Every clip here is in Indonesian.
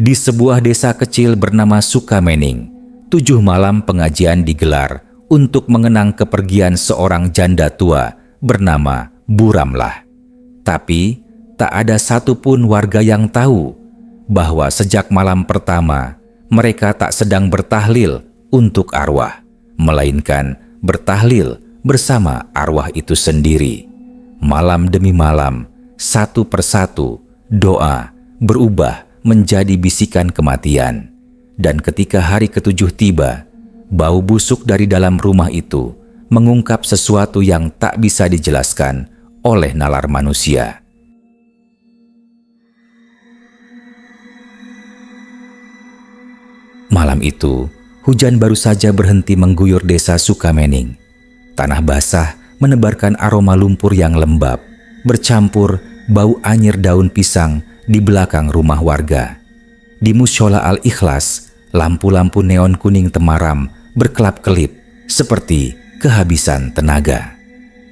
Di sebuah desa kecil bernama Sukamening, 7 malam pengajian digelar untuk mengenang kepergian seorang janda tua bernama Buramlah. Tapi tak ada satupun warga yang tahu bahwa sejak malam pertama mereka tak sedang bertahlil untuk arwah, melainkan bertahlil bersama arwah itu sendiri. Malam demi malam, satu persatu, doa berubah menjadi bisikan kematian. Dan ketika hari ke-7 tiba, bau busuk dari dalam rumah itu mengungkap sesuatu yang tak bisa dijelaskan oleh nalar manusia. Malam itu, hujan baru saja berhenti mengguyur desa Sukamening. Tanah basah menebarkan aroma lumpur yang lembab, bercampur bau anyir daun pisang di belakang rumah warga. Di mushola Al-Ikhlas, lampu-lampu neon kuning temaram berkelap-kelip seperti kehabisan tenaga.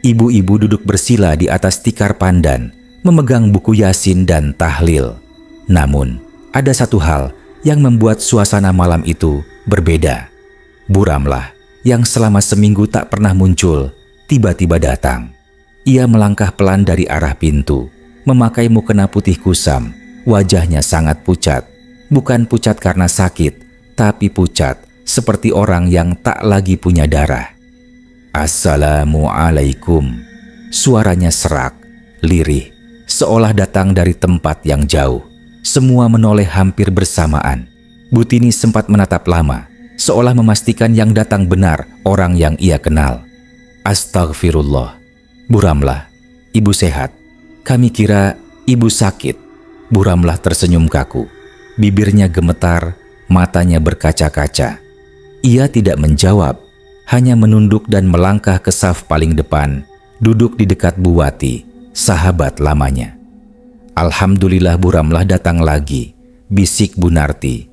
Ibu-ibu duduk bersila di atas tikar pandan, memegang buku Yasin dan tahlil. Namun, ada satu hal yang membuat suasana malam itu berbeda. Buramlah, yang selama seminggu tak pernah muncul, tiba-tiba datang. Ia melangkah pelan dari arah pintu, memakai mukena putih kusam. Wajahnya sangat pucat, bukan pucat karena sakit, tapi pucat seperti orang yang tak lagi punya darah. "Assalamualaikum." Suaranya serak, lirih, seolah datang dari tempat yang jauh. Semua menoleh hampir bersamaan. Butini sempat menatap lama, seolah memastikan yang datang benar orang yang ia kenal. "Astagfirullah. Buramlah, ibu sehat? Kami kira ibu sakit." Buramlah tersenyum kaku. Bibirnya gemetar, matanya berkaca-kaca. Ia tidak menjawab, hanya menunduk dan melangkah ke saf paling depan, duduk di dekat Buwati, sahabat lamanya. "Alhamdulillah Buramlah datang lagi," bisik Bu Narti.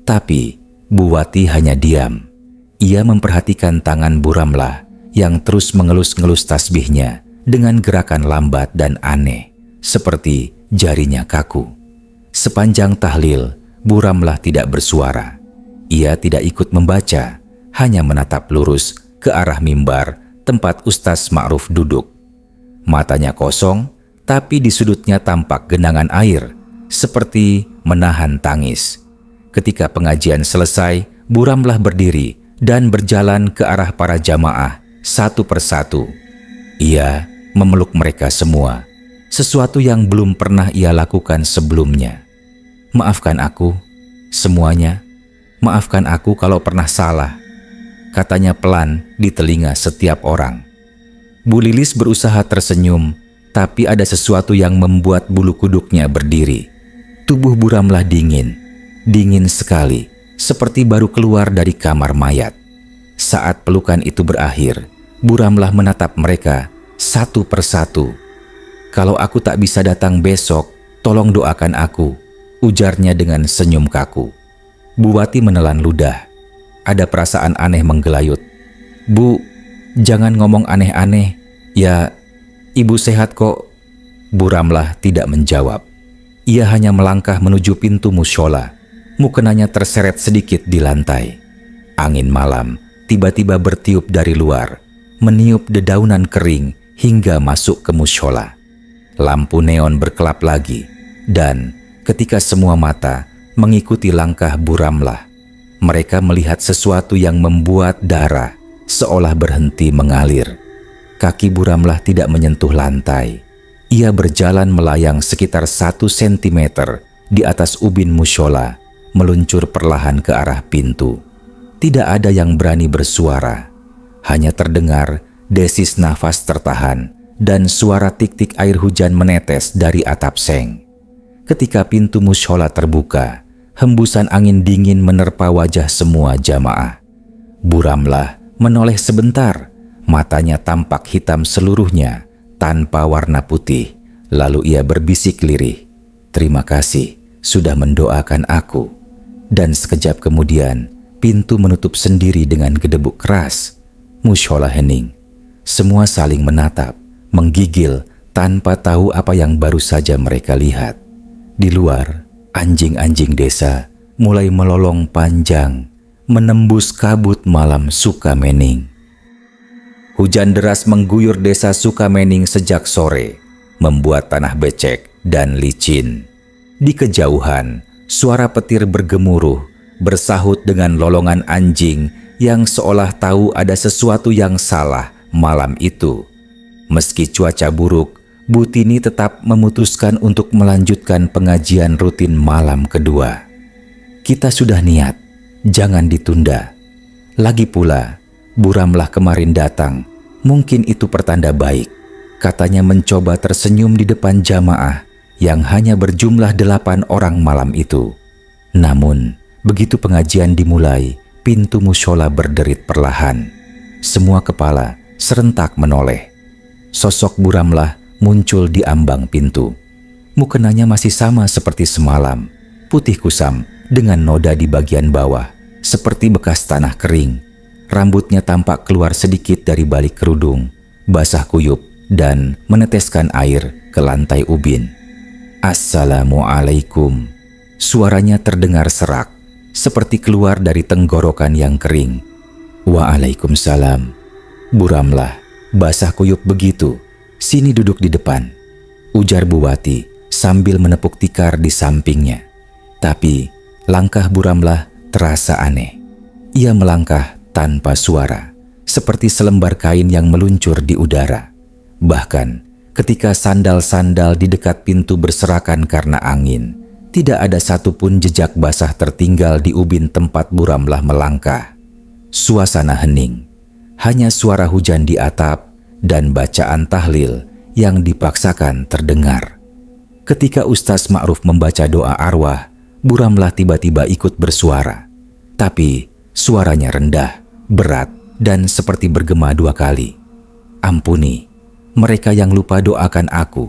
Tapi Buwati hanya diam. Ia memperhatikan tangan Buramlah yang terus mengelus-ngelus tasbihnya dengan gerakan lambat dan aneh, seperti jarinya kaku. Sepanjang tahlil, Buramlah tidak bersuara. Ia tidak ikut membaca, hanya menatap lurus ke arah mimbar tempat Ustaz Ma'ruf duduk. Matanya kosong, tapi di sudutnya tampak genangan air, seperti menahan tangis. Ketika pengajian selesai, Buramlah berdiri dan berjalan ke arah para jamaah satu persatu. Ia memeluk mereka semua, sesuatu yang belum pernah ia lakukan sebelumnya. "Maafkan aku, semuanya. Maafkan aku kalau pernah salah," katanya pelan di telinga setiap orang. Bu Lilis berusaha tersenyum, tapi ada sesuatu yang membuat bulu kuduknya berdiri. Tubuh Buramlah dingin, dingin sekali, seperti baru keluar dari kamar mayat. Saat pelukan itu berakhir, Buramlah menatap mereka satu persatu. "Kalau aku tak bisa datang besok, tolong doakan aku," ujarnya dengan senyum kaku. Buwati menelan ludah. Ada perasaan aneh menggelayut. "Bu, jangan ngomong aneh-aneh. Ya, ibu sehat kok." Buramlah tidak menjawab. Ia hanya melangkah menuju pintu mushola. Mukenanya terseret sedikit di lantai. Angin malam tiba-tiba bertiup dari luar, meniup dedaunan kering hingga masuk ke mushola. Lampu neon berkelap lagi, dan ketika semua mata mengikuti langkah Buramlah, mereka melihat sesuatu yang membuat darah seolah berhenti mengalir. Kaki Buramlah tidak menyentuh lantai. Ia berjalan melayang sekitar 1 sentimeter di atas ubin mushola, meluncur perlahan ke arah pintu. Tidak ada yang berani bersuara. Hanya terdengar desis nafas tertahan dan suara tik-tik air hujan menetes dari atap seng. Ketika pintu mushola terbuka, hembusan angin dingin menerpa wajah semua jamaah. Buramlah menoleh sebentar, matanya tampak hitam seluruhnya tanpa warna putih. Lalu ia berbisik lirih, "Terima kasih sudah mendoakan aku." Dan sekejap kemudian, pintu menutup sendiri dengan gedebuk keras. Mushola hening. Semua saling menatap, menggigil tanpa tahu apa yang baru saja mereka lihat. Di luar Anjing-anjing desa mulai melolong panjang, menembus kabut malam Sukamening. Hujan deras mengguyur desa Sukamening sejak sore, membuat tanah becek dan licin. Di kejauhan, suara petir bergemuruh, bersahut dengan lolongan anjing yang seolah tahu ada sesuatu yang salah malam itu. Meski cuaca buruk, Butini tetap memutuskan untuk melanjutkan pengajian rutin malam kedua. Kita sudah niat, jangan ditunda. Lagi pula, Buramlah kemarin datang, mungkin itu pertanda baik. Katanya mencoba tersenyum di depan jamaah yang hanya berjumlah 8 orang malam itu. Namun, begitu pengajian dimulai, pintu mushola berderit perlahan. Semua kepala serentak menoleh. Sosok Buramlah muncul di ambang pintu. Mukenanya masih sama seperti semalam, putih kusam dengan noda di bagian bawah, seperti bekas tanah kering. Rambutnya tampak keluar sedikit dari balik kerudung, basah kuyup dan meneteskan air ke lantai ubin. "Assalamualaikum." Suaranya terdengar serak, seperti keluar dari tenggorokan yang kering. "Waalaikumsalam." "Buramlah, basah kuyup begitu. Sini duduk di depan," ujar Buwati sambil menepuk tikar di sampingnya. Tapi langkah Buramlah terasa aneh. Ia melangkah tanpa suara, seperti selembar kain yang meluncur di udara. Bahkan ketika sandal-sandal di dekat pintu berserakan karena angin, tidak ada satupun jejak basah tertinggal di ubin tempat Buramlah melangkah. Suasana hening, hanya suara hujan di atap dan bacaan tahlil yang dipaksakan terdengar. Ketika Ustaz Ma'ruf membaca doa arwah, Buramlah tiba-tiba ikut bersuara. Tapi suaranya rendah, berat, dan seperti bergema 2 kali. "Ampuni mereka yang lupa doakan aku,"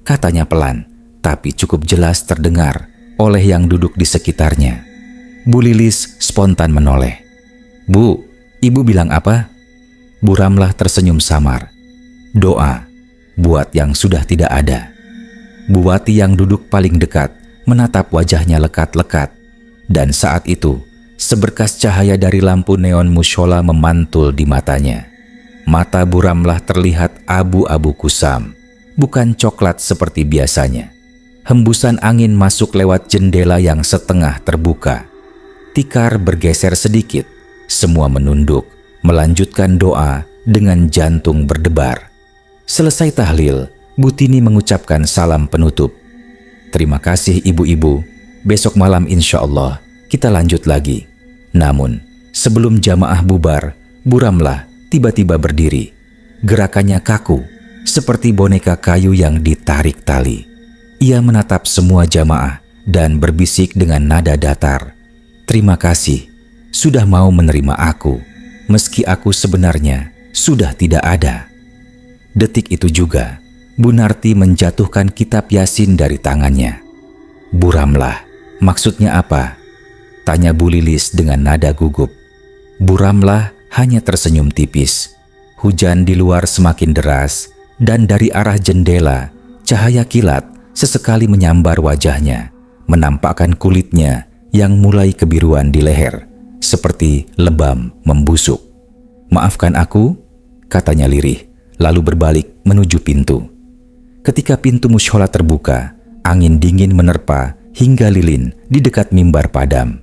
katanya pelan, tapi cukup jelas terdengar oleh yang duduk di sekitarnya. Bu Lilis spontan menoleh. "Bu, ibu bilang apa?" Buramlah tersenyum samar. "Doa buat yang sudah tidak ada." Buwati yang duduk paling dekat menatap wajahnya lekat-lekat, dan saat itu seberkas cahaya dari lampu neon mushola memantul di matanya. Mata Buramlah terlihat abu-abu kusam, bukan coklat seperti biasanya. Hembusan angin masuk lewat jendela yang setengah terbuka. Tikar bergeser sedikit, semua menunduk, melanjutkan doa dengan jantung berdebar. Selesai tahlil, Butini mengucapkan salam penutup. "Terima kasih ibu-ibu, besok malam insya Allah kita lanjut lagi." Namun, sebelum jamaah bubar, Buramlah tiba-tiba berdiri. Gerakannya kaku, seperti boneka kayu yang ditarik tali. Ia menatap semua jamaah dan berbisik dengan nada datar. "Terima kasih, sudah mau menerima aku, meski aku sebenarnya sudah tidak ada." Detik itu juga, Bu Narti menjatuhkan kitab Yasin dari tangannya. "Buramlah, maksudnya apa?" tanya Bu Lilis dengan nada gugup. Buramlah hanya tersenyum tipis. Hujan di luar semakin deras, dan dari arah jendela, cahaya kilat sesekali menyambar wajahnya, menampakkan kulitnya yang mulai kebiruan di leher, seperti lebam membusuk. "Maafkan aku," katanya lirih, lalu berbalik menuju pintu. Ketika pintu mushola terbuka, angin dingin menerpa hingga lilin di dekat mimbar padam.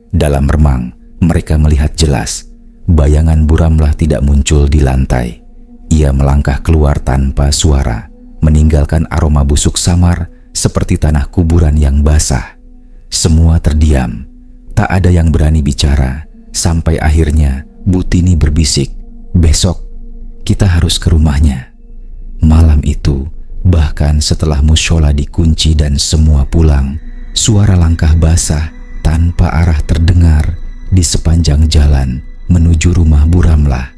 Dalam remang, mereka melihat jelas bayangan Buramlah tidak muncul di lantai. Ia melangkah keluar tanpa suara, meninggalkan aroma busuk samar seperti tanah kuburan yang basah. Semua terdiam, tak ada yang berani bicara, sampai akhirnya Butini berbisik, "Besok kita harus ke rumahnya." Malam itu, bahkan setelah mushola dikunci dan semua pulang, suara langkah basah tanpa arah terdengar di sepanjang jalan menuju rumah Buramlah.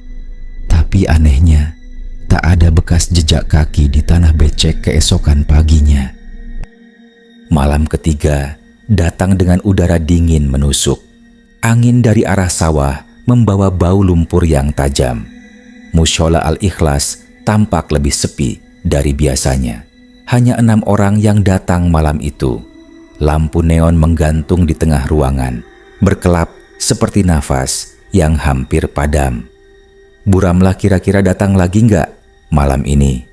Tapi anehnya, tak ada bekas jejak kaki di tanah becek keesokan paginya. Malam ketiga datang dengan udara dingin menusuk. Angin dari arah sawah membawa bau lumpur yang tajam. Mushola Al-Ikhlas tampak lebih sepi dari biasanya. Hanya 6 orang yang datang malam itu. Lampu neon menggantung di tengah ruangan, berkelap seperti nafas yang hampir padam. "Bu Ramlah kira-kira datang lagi nggak malam ini?"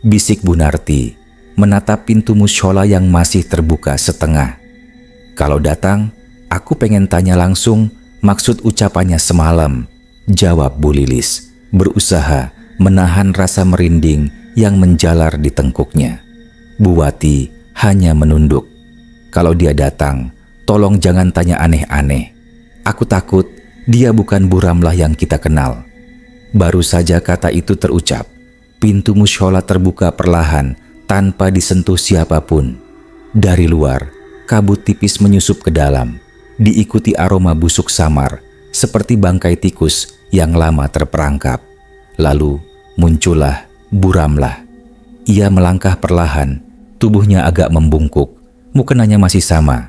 bisik Bu Narti, menatap pintu mushola yang masih terbuka setengah. "Kalau datang, aku pengen tanya langsung maksud ucapannya semalam," jawab Bu Lilis, berusaha menahan rasa merinding yang menjalar di tengkuknya. Bu Wati hanya menunduk. "Kalau dia datang, tolong jangan tanya aneh-aneh. Aku takut dia bukan Bu Ramlah yang kita kenal." Baru saja kata itu terucap, pintu mushola terbuka perlahan tanpa disentuh siapapun. Dari luar, kabut tipis menyusup ke dalam, diikuti aroma busuk samar seperti bangkai tikus yang lama terperangkap. Lalu muncullah Bu Ramlah. Ia melangkah perlahan, tubuhnya agak membungkuk, mukanya masih sama,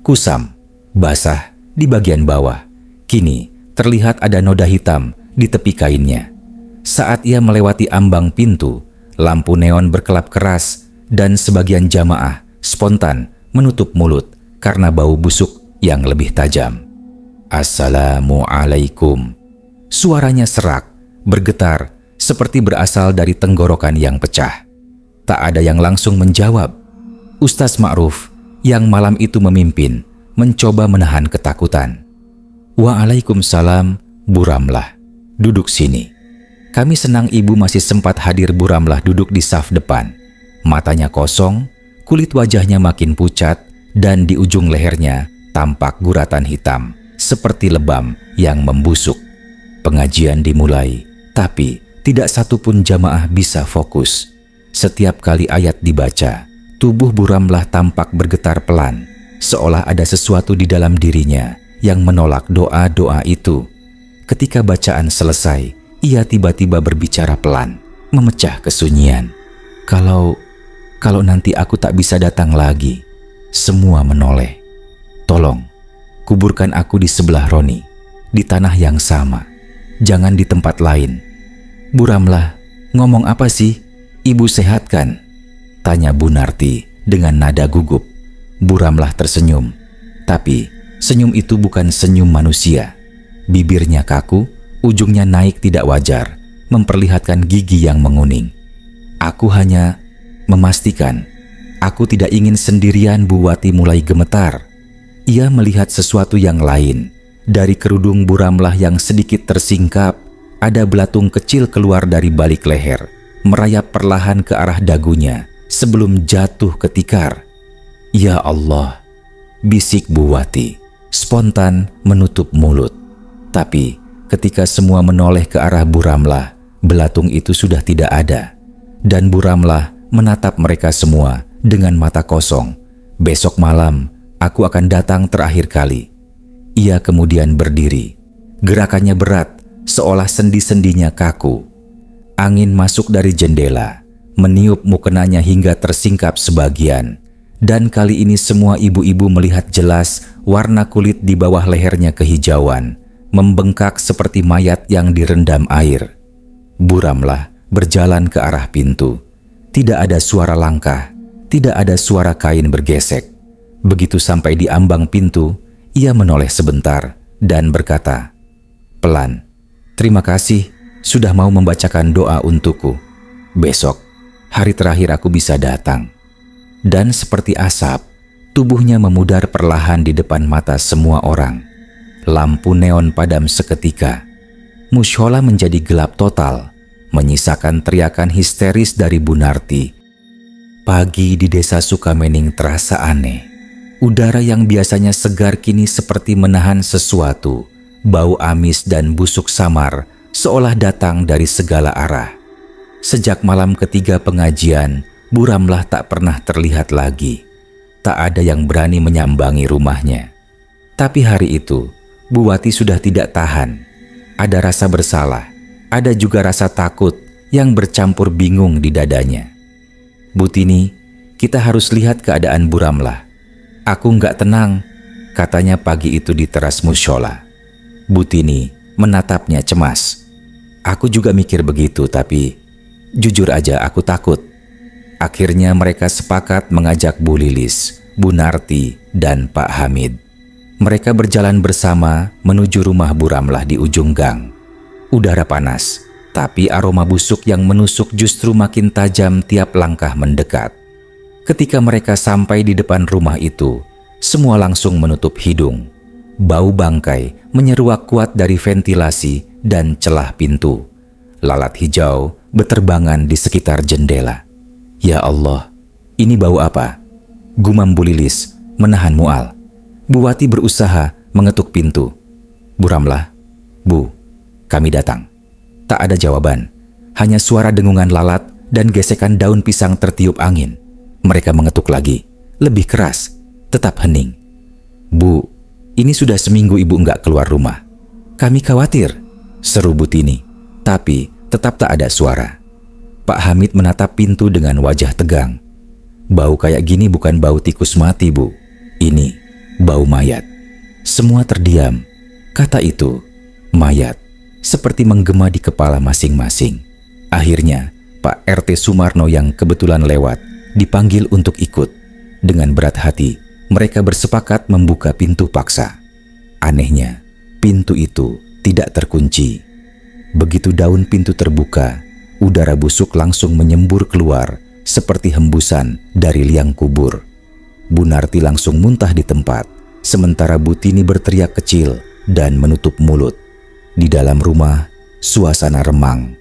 kusam, basah di bagian bawah. Kini terlihat ada noda hitam di tepi kainnya. Saat ia melewati ambang pintu, lampu neon berkelap keras dan sebagian jamaah spontan menutup mulut karena bau busuk yang lebih tajam. "Assalamualaikum." Suaranya serak, bergetar seperti berasal dari tenggorokan yang pecah. Tak ada yang langsung menjawab. Ustaz Ma'ruf yang malam itu memimpin mencoba menahan ketakutan. "Waalaikumsalam, Bu Ramlah. Duduk sini." "Kami senang ibu masih sempat hadir." Bu Ramlah duduk di saf depan. Matanya kosong, kulit wajahnya makin pucat, dan di ujung lehernya tampak guratan hitam seperti lebam yang membusuk. Pengajian dimulai, tapi tidak satupun jamaah bisa fokus. Setiap kali ayat dibaca, tubuh Bu Ramlah tampak bergetar pelan, seolah ada sesuatu di dalam dirinya yang menolak doa-doa itu. Ketika bacaan selesai, ia tiba-tiba berbicara pelan, memecah kesunyian. Kalau nanti aku tak bisa datang lagi." Semua menoleh. "Tolong, kuburkan aku di sebelah Roni, di tanah yang sama. Jangan di tempat lain." "Bu Ramlah, ngomong apa sih? Ibu sehat kan?" tanya Bu Narti dengan nada gugup. Bu Ramlah tersenyum, tapi senyum itu bukan senyum manusia. Bibirnya kaku, ujungnya naik tidak wajar, memperlihatkan gigi yang menguning. "Aku hanya memastikan. Aku tidak ingin sendirian." Bu Wati mulai gemetar. Ia melihat sesuatu yang lain. Dari kerudung Bu Ramlah yang sedikit tersingkap, ada belatung kecil keluar dari balik leher, merayap perlahan ke arah dagunya sebelum jatuh ke tikar. "Ya Allah," bisik Bu Wati, spontan menutup mulut. Tapi ketika semua menoleh ke arah Bu Ramlah, belatung itu sudah tidak ada. Dan Bu Ramlah menatap mereka semua dengan mata kosong. "Besok malam aku akan datang terakhir kali." Ia kemudian berdiri. Gerakannya berat, seolah sendi-sendinya kaku. Angin masuk dari jendela, meniup mukenanya hingga tersingkap sebagian. Dan kali ini semua ibu-ibu melihat jelas warna kulit di bawah lehernya kehijauan, membengkak seperti mayat yang direndam air. Bu Ramlah berjalan ke arah pintu. Tidak ada suara langkah, tidak ada suara kain bergesek. Begitu sampai di ambang pintu, ia menoleh sebentar dan berkata, pelan, "Terima kasih sudah mau membacakan doa untukku. Besok, hari terakhir aku bisa datang." Dan seperti asap, tubuhnya memudar perlahan di depan mata semua orang. Lampu neon padam seketika. Mushola menjadi gelap total, menyisakan teriakan histeris dari Bu Narti. Pagi di desa Sukamening terasa aneh. Udara yang biasanya segar kini seperti menahan sesuatu. Bau amis dan busuk samar seolah datang dari segala arah. Sejak malam ketiga pengajian, Bu Ramlah tak pernah terlihat lagi. Tak ada yang berani menyambangi rumahnya. Tapi hari itu, Bu Wati sudah tidak tahan. Ada rasa bersalah, ada juga rasa takut yang bercampur bingung di dadanya. "Bu Tini, kita harus lihat keadaan Bu Ramlah. Aku nggak tenang," katanya pagi itu di teras mushola. Bu Tini menatapnya cemas. "Aku juga mikir begitu, tapi jujur aja aku takut." Akhirnya mereka sepakat mengajak Bu Lilis, Bu Narti, dan Pak Hamid. Mereka berjalan bersama menuju rumah Bu Ramlah di ujung gang. Udara panas, tapi aroma busuk yang menusuk justru makin tajam tiap langkah mendekat. Ketika mereka sampai di depan rumah itu, semua langsung menutup hidung. Bau bangkai menyeruak kuat dari ventilasi dan celah pintu. Lalat hijau beterbangan di sekitar jendela. Ya Allah, ini bau apa? Gumam Bu Lilis menahan mual. Bu Wati berusaha mengetuk pintu. Bu Ramlah, Bu, kami datang. Tak ada jawaban, hanya suara dengungan lalat dan gesekan daun pisang tertiup angin. Mereka mengetuk lagi, lebih keras, tetap hening. Bu, ini sudah seminggu Ibu enggak keluar rumah. Kami khawatir, seru Bu Tini, tapi tetap tak ada suara. Pak Hamid menatap pintu dengan wajah tegang. Bau kayak gini bukan bau tikus mati, Bu. Ini bau mayat. Semua terdiam. Kata itu, mayat, seperti menggema di kepala masing-masing. Akhirnya, Pak RT Sumarno yang kebetulan lewat dipanggil untuk ikut. Dengan berat hati, mereka bersepakat membuka pintu paksa. Anehnya, pintu itu tidak terkunci. Begitu daun pintu terbuka, udara busuk langsung menyembur keluar seperti hembusan dari liang kubur. Bu Narti langsung muntah di tempat, sementara Bu Tini berteriak kecil dan menutup mulut. Di dalam rumah, suasana remang.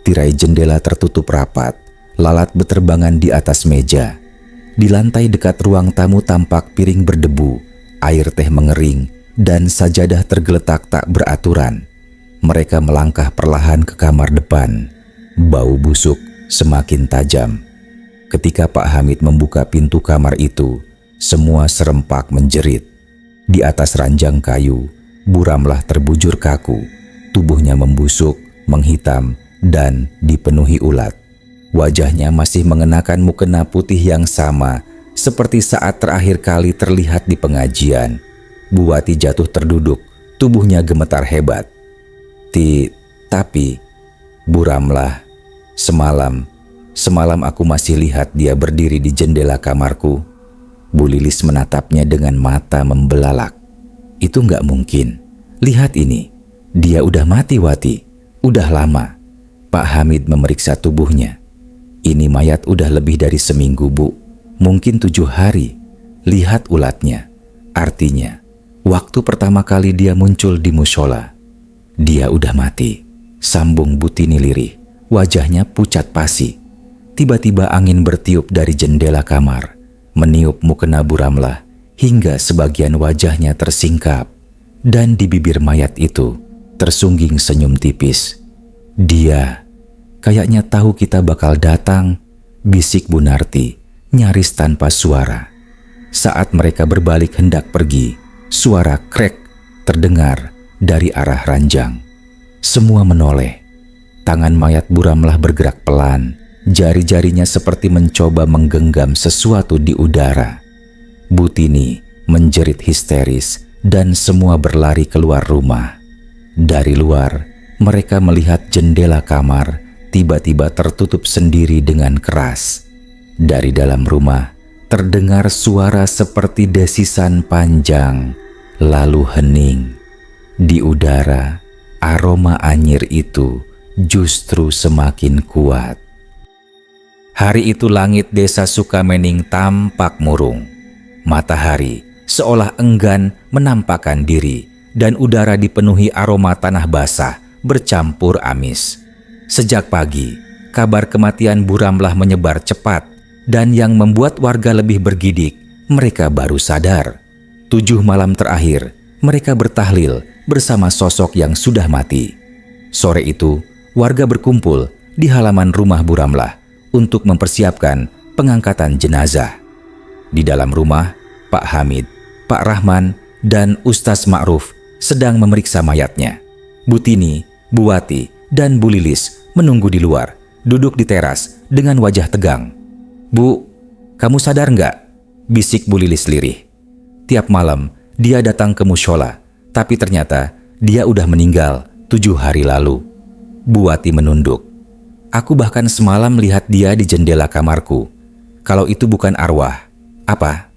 Tirai jendela tertutup rapat, lalat beterbangan di atas meja. Di lantai dekat ruang tamu tampak piring berdebu, air teh mengering, dan sajadah tergeletak tak beraturan. Mereka melangkah perlahan ke kamar depan. Bau busuk semakin tajam. Ketika Pak Hamid membuka pintu kamar itu, semua serempak menjerit. Di atas ranjang kayu, Bu Ramlah terbujur kaku. Tubuhnya membusuk, menghitam, dan dipenuhi ulat. Wajahnya masih mengenakan mukena putih yang sama seperti saat terakhir kali terlihat di pengajian. Bu Wati jatuh terduduk, tubuhnya gemetar hebat. Tapi, Bu Ramlah, Semalam aku masih lihat dia berdiri di jendela kamarku. Bu Lilis menatapnya dengan mata membelalak. Itu nggak mungkin. Lihat ini. Dia udah mati, Wati. Udah lama. Pak Hamid memeriksa tubuhnya. Ini mayat udah lebih dari seminggu, Bu. Mungkin 7 hari. Lihat ulatnya. Artinya, waktu pertama kali dia muncul di mushola, dia udah mati. Sambung Bu Tini lirih. Wajahnya pucat pasi. Tiba-tiba angin bertiup dari jendela kamar, meniup mukena Bu Ramlah hingga sebagian wajahnya tersingkap. Dan di bibir mayat itu tersungging senyum tipis. Dia kayaknya tahu kita bakal datang, bisik Bu Narti nyaris tanpa suara. Saat mereka berbalik hendak pergi, suara krek terdengar dari arah ranjang. Semua menoleh. Tangan mayat Bu Ramlah bergerak pelan. Jari-jarinya seperti mencoba menggenggam sesuatu di udara. Bu Tini menjerit histeris dan semua berlari keluar rumah. Dari luar, mereka melihat jendela kamar tiba-tiba tertutup sendiri dengan keras. Dari dalam rumah, terdengar suara seperti desisan panjang, lalu hening. Di udara, aroma anyir itu justru semakin kuat. Hari itu langit desa Sukamening tampak murung. Matahari seolah enggan menampakkan diri dan udara dipenuhi aroma tanah basah bercampur amis. Sejak pagi, kabar kematian Bu Ramlah menyebar cepat dan yang membuat warga lebih bergidik, mereka baru sadar. 7 malam terakhir, mereka bertahlil bersama sosok yang sudah mati. Sore itu, warga berkumpul di halaman rumah Bu Ramlah untuk mempersiapkan pengangkatan jenazah. Di dalam rumah, Pak Hamid, Pak Rahman, dan Ustaz Ma'ruf sedang memeriksa mayatnya. Bu Tini, Bu Wati, dan Bu Lilis menunggu di luar, duduk di teras dengan wajah tegang. Bu, kamu sadar nggak? Bisik Bu Lilis lirih. Tiap malam, dia datang ke mushola, tapi ternyata dia udah meninggal 7 hari lalu. Bu Wati menunduk. Aku bahkan semalam lihat dia di jendela kamarku, kalau itu bukan arwah, apa?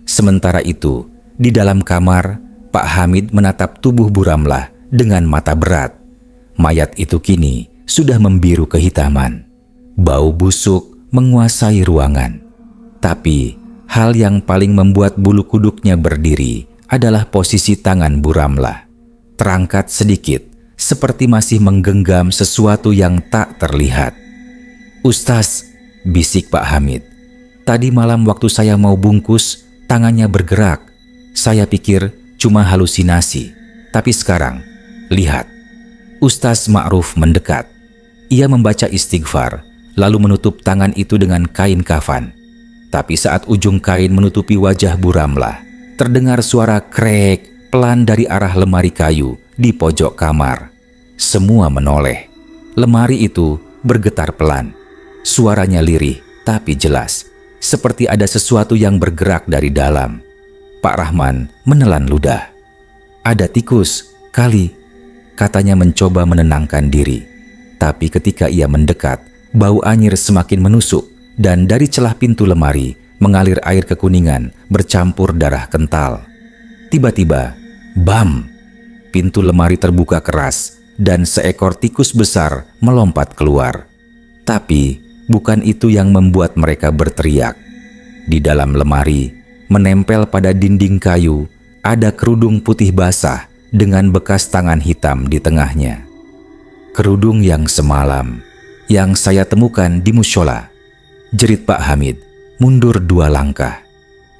Sementara itu, di dalam kamar, Pak Hamid menatap tubuh Bu Ramlah dengan mata berat. Mayat itu kini sudah membiru kehitaman. Bau busuk menguasai ruangan. Tapi, hal yang paling membuat bulu kuduknya berdiri adalah posisi tangan Bu Ramlah. Terangkat sedikit, seperti masih menggenggam sesuatu yang tak terlihat. "Ustaz," bisik Pak Hamid, "tadi malam waktu saya mau bungkus, tangannya bergerak. Saya pikir cuma halusinasi. Tapi sekarang, lihat." Ustaz Ma'ruf mendekat. Ia membaca istighfar, lalu menutup tangan itu dengan kain kafan. Tapi saat ujung kain menutupi wajah Bu Ramlah, terdengar suara krek pelan dari arah lemari kayu di pojok kamar. Semua menoleh. Lemari itu bergetar pelan. Suaranya lirih tapi jelas, seperti ada sesuatu yang bergerak dari dalam. Pak Rahman menelan ludah. "Ada tikus, kali," katanya mencoba menenangkan diri. Tapi ketika ia mendekat, bau anyir semakin menusuk dan dari celah pintu lemari mengalir air kekuningan bercampur darah kental. Tiba-tiba, bam! Pintu lemari terbuka keras dan seekor tikus besar melompat keluar. Tapi bukan itu yang membuat mereka berteriak. Di dalam lemari, menempel pada dinding kayu, ada kerudung putih basah dengan bekas tangan hitam di tengahnya. "Kerudung yang semalam, yang saya temukan di musyola," jerit Pak Hamid, mundur 2 langkah.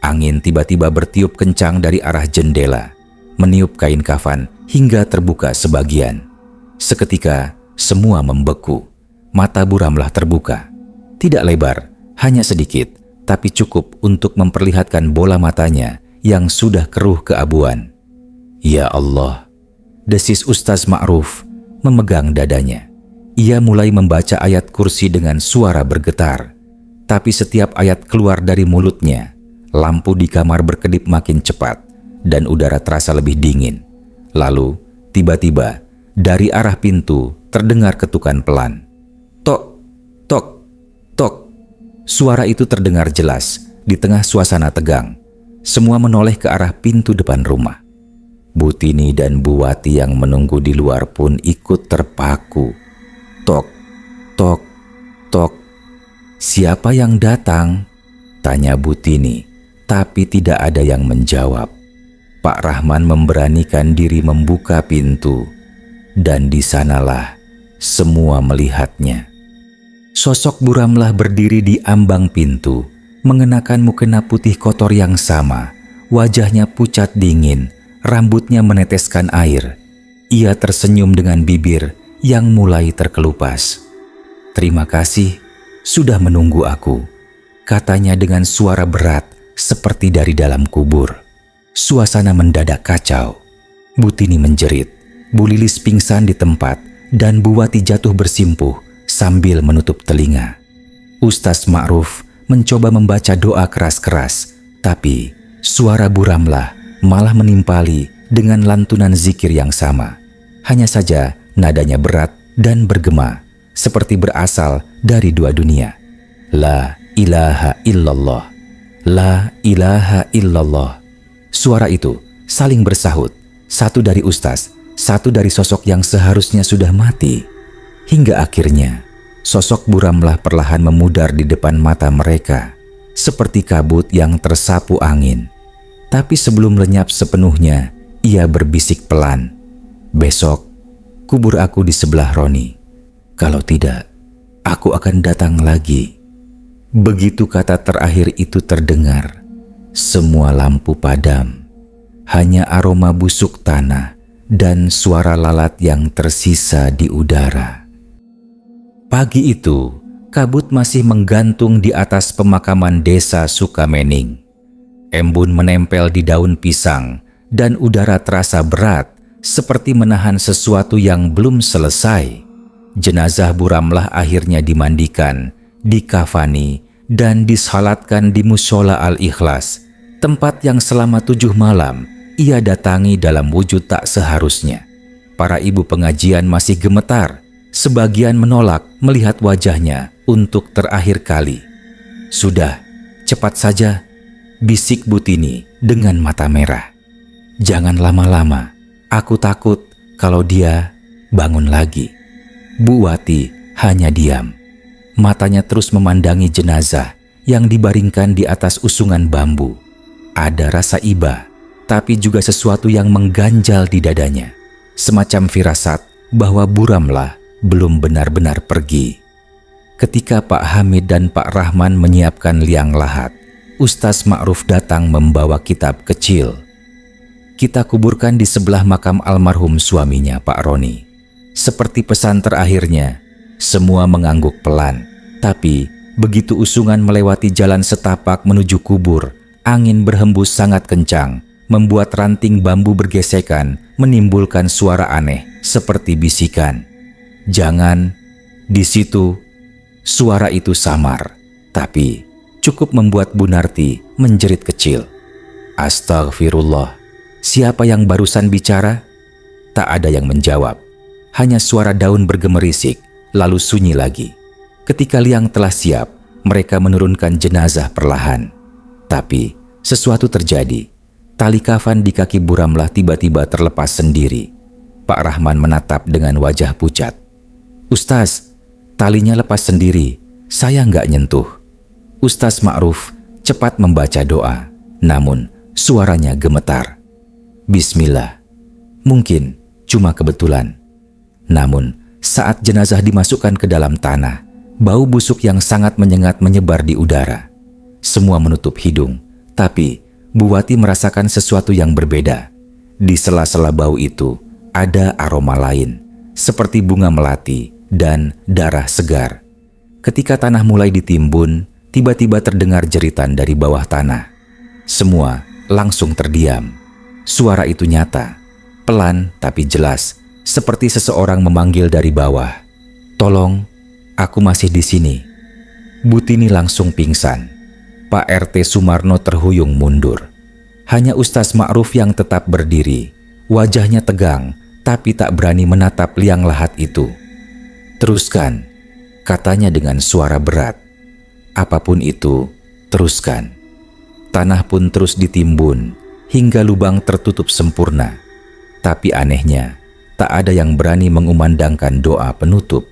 Angin tiba-tiba bertiup kencang dari arah jendela, meniup kain kafan hingga terbuka sebagian. Seketika, semua membeku. Mata Bu Ramlah terbuka. Tidak lebar, hanya sedikit, tapi cukup untuk memperlihatkan bola matanya yang sudah keruh keabuan. "Ya Allah," desis Ustaz Ma'ruf, memegang dadanya. Ia mulai membaca ayat kursi dengan suara bergetar. Tapi setiap ayat keluar dari mulutnya, lampu di kamar berkedip makin cepat dan udara terasa lebih dingin. Lalu, tiba-tiba, dari arah pintu terdengar ketukan pelan. Tok, tok, tok. Suara itu terdengar jelas di tengah suasana tegang. Semua menoleh ke arah pintu depan rumah. Bu Tini dan Bu Wati yang menunggu di luar pun ikut terpaku. Tok, tok, tok. "Siapa yang datang?" tanya Bu Tini, tapi tidak ada yang menjawab. Pak Rahman memberanikan diri membuka pintu, dan di sanalah semua melihatnya. Sosok Bu Ramlah berdiri di ambang pintu, mengenakan mukena putih kotor yang sama. Wajahnya pucat dingin, rambutnya meneteskan air. Ia tersenyum dengan bibir yang mulai terkelupas. "Terima kasih, sudah menunggu aku," katanya dengan suara berat seperti dari dalam kubur. Suasana mendadak kacau. Bu Tini menjerit, Bu Lilis pingsan di tempat, dan Bu Wati jatuh bersimpuh sambil menutup telinga. Ustaz Ma'ruf mencoba membaca doa keras-keras, tapi suara Bu Ramlah malah menimpali dengan lantunan zikir yang sama. Hanya saja nadanya berat dan bergema, seperti berasal dari 2 dunia. La ilaha illallah, la ilaha illallah. Suara itu saling bersahut, satu dari ustaz, satu dari sosok yang seharusnya sudah mati. Hingga akhirnya, sosok Bu Ramlah perlahan memudar di depan mata mereka, seperti kabut yang tersapu angin. Tapi sebelum lenyap sepenuhnya, ia berbisik pelan, "Besok, kubur aku di sebelah Roni. Kalau tidak, aku akan datang lagi." Begitu kata terakhir itu terdengar, semua lampu padam. Hanya aroma busuk tanah dan suara lalat yang tersisa di udara. Pagi itu, kabut masih menggantung di atas pemakaman desa Sukamening. Embun menempel di daun pisang dan udara terasa berat seperti menahan sesuatu yang belum selesai. Jenazah Bu Ramlah akhirnya dimandikan, dikafani, dan disalatkan di Mushola Al-Ikhlas, tempat yang selama 7 malam ia datangi dalam wujud tak seharusnya. Para ibu pengajian masih gemetar, sebagian menolak melihat wajahnya untuk terakhir kali. "Sudah," Cepat saja, bisik Butini dengan mata merah. Jangan lama-lama, aku takut kalau dia bangun lagi. Bu Wati hanya diam. Matanya terus memandangi jenazah yang dibaringkan di atas usungan bambu. Ada rasa iba, tapi juga sesuatu yang mengganjal di dadanya. Semacam firasat bahwa Buramlah belum benar-benar pergi. Ketika Pak Hamid dan Pak Rahman menyiapkan liang lahat, Ustaz Ma'ruf datang membawa kitab kecil. Kita kuburkan di sebelah makam almarhum suaminya, Pak Roni. Seperti pesan terakhirnya, semua mengangguk pelan. Tapi begitu usungan melewati jalan setapak menuju kubur, angin berhembus sangat kencang, membuat ranting bambu bergesekan, menimbulkan suara aneh seperti bisikan. Jangan, di situ. Suara itu samar, tapi cukup membuat Bu Narti menjerit kecil. Astagfirullah, siapa yang barusan bicara? Tak ada yang menjawab, hanya suara daun bergemerisik, lalu sunyi lagi. Ketika liang telah siap, mereka menurunkan jenazah perlahan. Tapi sesuatu terjadi. Tali kafan di kaki Buramlah tiba-tiba terlepas sendiri. Pak Rahman menatap dengan wajah pucat. Ustaz, talinya lepas sendiri, saya nggak nyentuh. Ustaz Ma'ruf cepat membaca doa, namun suaranya gemetar. Bismillah, mungkin cuma kebetulan. Namun saat jenazah dimasukkan ke dalam tanah, bau busuk yang sangat menyengat menyebar di udara. Semua menutup hidung, tapi Bu Wati merasakan sesuatu yang berbeda. Di sela-sela bau itu ada aroma lain, seperti bunga melati dan darah segar. Ketika tanah mulai ditimbun, tiba-tiba terdengar jeritan dari bawah tanah. Semua langsung terdiam. Suara itu nyata, pelan tapi jelas, seperti seseorang memanggil dari bawah. Tolong, aku masih di sini. Butini langsung pingsan. Pak RT Sumarno terhuyung mundur. Hanya Ustaz Ma'ruf yang tetap berdiri. Wajahnya tegang, tapi tak berani menatap liang lahat itu. Teruskan, katanya dengan suara berat. Apapun itu, teruskan. Tanah pun terus ditimbun, hingga lubang tertutup sempurna. Tapi anehnya, tak ada yang berani mengumandangkan doa penutup.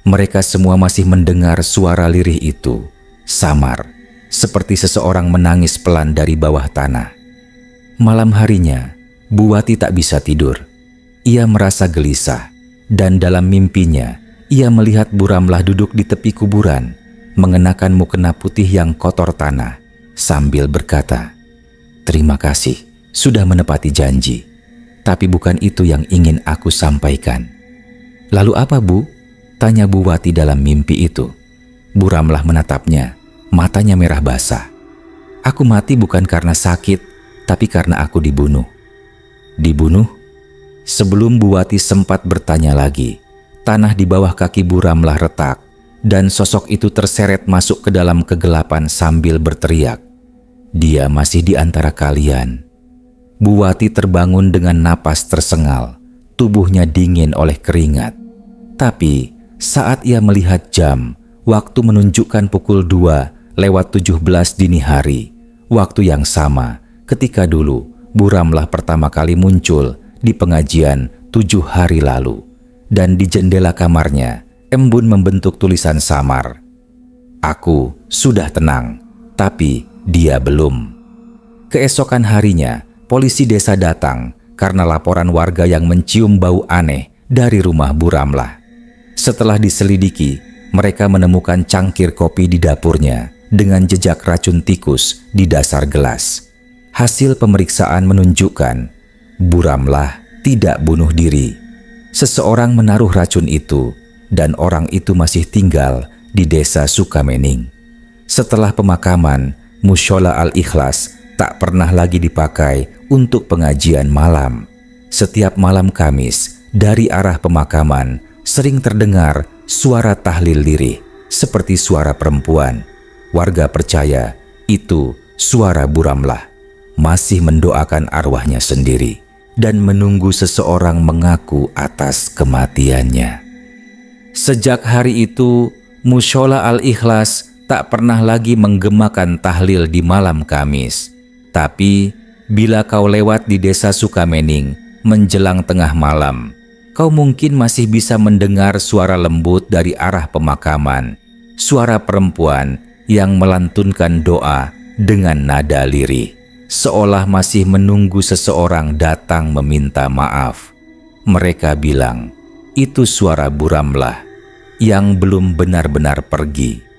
Mereka semua masih mendengar suara lirih itu, samar, seperti seseorang menangis pelan dari bawah tanah. Malam harinya, Bu Wati tak bisa tidur. Ia merasa gelisah, dan dalam mimpinya, ia melihat Buramlah duduk di tepi kuburan, mengenakan mukena putih yang kotor tanah, sambil berkata, "Terima kasih, sudah menepati janji. Tapi bukan itu yang ingin aku sampaikan." "Lalu apa, Bu?" tanya Bu Wati dalam mimpi itu. Buramlah menatapnya, matanya merah basah. "Aku mati bukan karena sakit, tapi karena aku dibunuh." "Dibunuh?" Sebelum Bu Wati sempat bertanya lagi, tanah di bawah kaki Buramlah retak, dan sosok itu terseret masuk ke dalam kegelapan sambil berteriak, "Dia masih di antara kalian." Bu Wati terbangun dengan napas tersengal, tubuhnya dingin oleh keringat. Tapi saat ia melihat jam, waktu menunjukkan pukul 2:17 dini hari, waktu yang sama ketika dulu Buramlah pertama kali muncul di pengajian 7 hari lalu. Dan di jendela kamarnya, embun membentuk tulisan samar, "Aku sudah tenang, tapi dia belum." Keesokan harinya, polisi desa datang karena laporan warga yang mencium bau aneh dari rumah Buramlah. Setelah diselidiki, mereka menemukan cangkir kopi di dapurnya dengan jejak racun tikus di dasar gelas. Hasil pemeriksaan menunjukkan Buramlah tidak bunuh diri. Seseorang menaruh racun itu, dan orang itu masih tinggal di desa Sukamening. Setelah pemakaman, Mushola Al-Ikhlas tak pernah lagi dipakai untuk pengajian malam. Setiap malam Kamis, dari arah pemakaman, sering terdengar suara tahlil lirih, seperti suara perempuan. Warga percaya itu suara Buramlah, masih mendoakan arwahnya sendiri dan menunggu seseorang mengaku atas kematiannya. Sejak hari itu, Mushola Al-Ikhlas tak pernah lagi menggemakan tahlil di malam Kamis. Tapi bila kau lewat di desa Sukamening menjelang tengah malam, kau mungkin masih bisa mendengar suara lembut dari arah pemakaman, suara perempuan yang melantunkan doa dengan nada lirih, seolah masih menunggu seseorang datang meminta maaf. Mereka bilang, itu suara Buramlah yang belum benar-benar pergi.